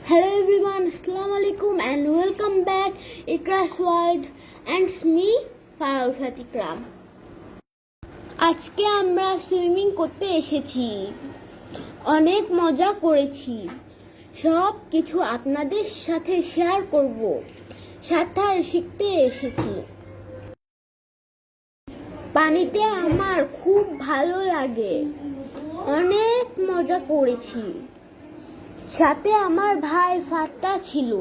Hello everyone, Assalamu alaikum and welcome back Ikra's World and me Farul Fatikram. আজকে আমরা swimming করতে এসেছি। অনেক মজা করেছি। সব কিছু আপনাদের সাথে শেয়ার করব। সাঁতার শিখতে এসেছি। পানিতে আমার খুব ভালো লাগে। অনেক মজা করেছি। সাথে আমার ভাই ফাত্তা ছিল।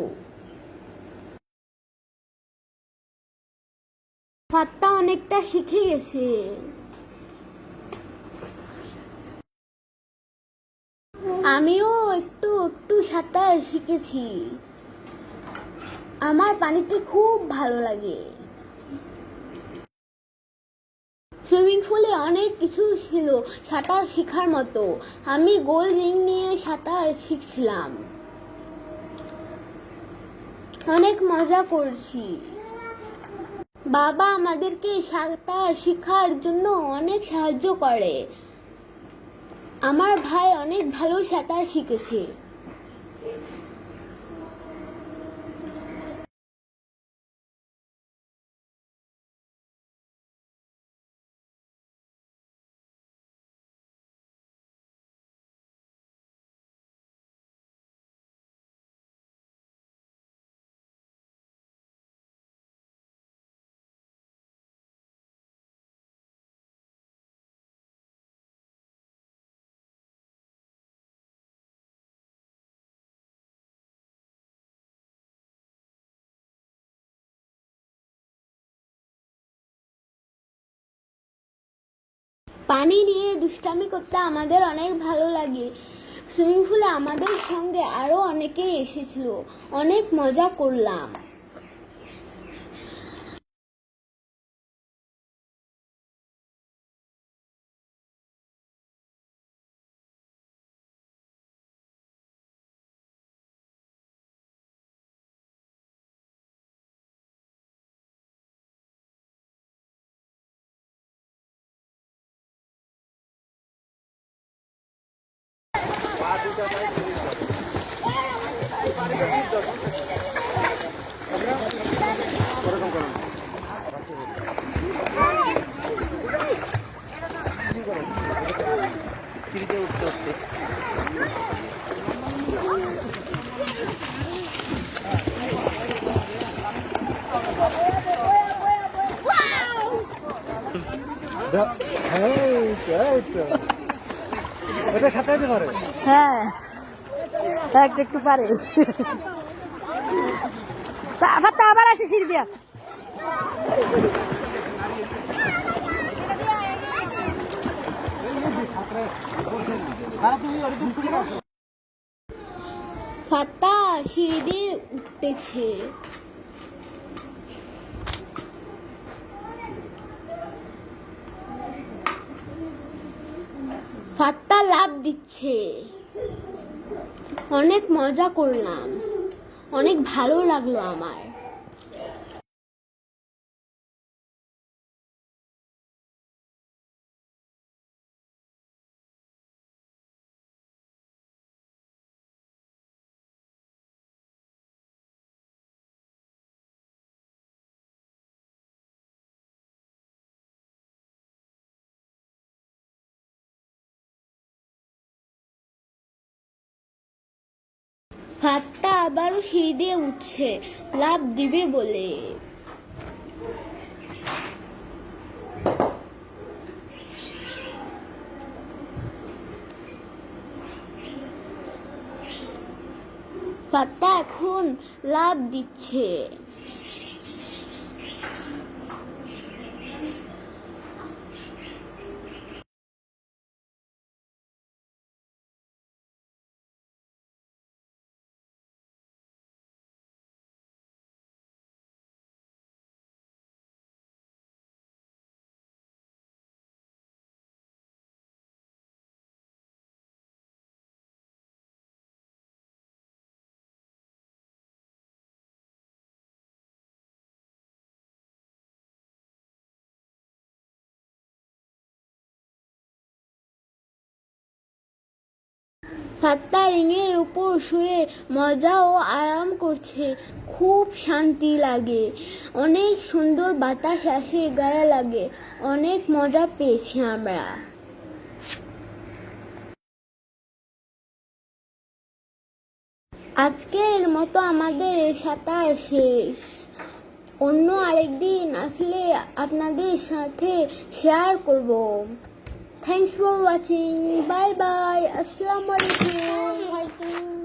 ফাত্তা অনেকটা শিখে গেছে। আমিও একটু একটু সাঁতার শিখেছি। আমার পানিতে খুব ভালো লাগে। সুইমিং পুলে অনেক কিছু ছিল সাঁতার শেখার মতো। আমি গোল রিং নিয়ে সাঁতার শিখছিলাম। অনেক মজা করছি। বাবা আমাদেরকে সাঁতার শেখার জন্য অনেক সাহায্য করে। আমার ভাই অনেক ভালো সাঁতার শিখেছে। পানি নিয়ে দুষ্টামি করতে আমাদের অনেক ভালো লাগে। সুইমিং পুলে আমাদের সঙ্গে আরো অনেকেই এসেছিল। অনেক মজা করলাম। এটা সাঁতারতে পারে? হ্যাঁ, একটু একটু পারে। আবার আসি সিঁড়ি দিয়া। ফাত্তা সিঁড়ি দিয়ে উঠতেছে। ফাত্তা লাফ দিচ্ছে। অনেক মজা করলাম। অনেক ভালো লাগলো আমার। ফাত্তা আবারও সিঁড়ি দিয়ে উঠছে লাফ দিবে বলে। ফাত্তা এখন লাফ দিচ্ছে। ফাত্তা রিংয়ের উপর শুয়ে মজা ও আরাম করছে। খুব শান্তি লাগে, অনেক সুন্দর বাতাস আসে গায়ে লাগে, অনেক মজা পেয়েছি আমরা। আজকের মতো আমাদের সাঁতার শেষ। অন্য আরেকদিন আসলে আপনাদের সাথে শেয়ার করব। Thanks for watching. Bye bye. আসসালামু আলাইকুম।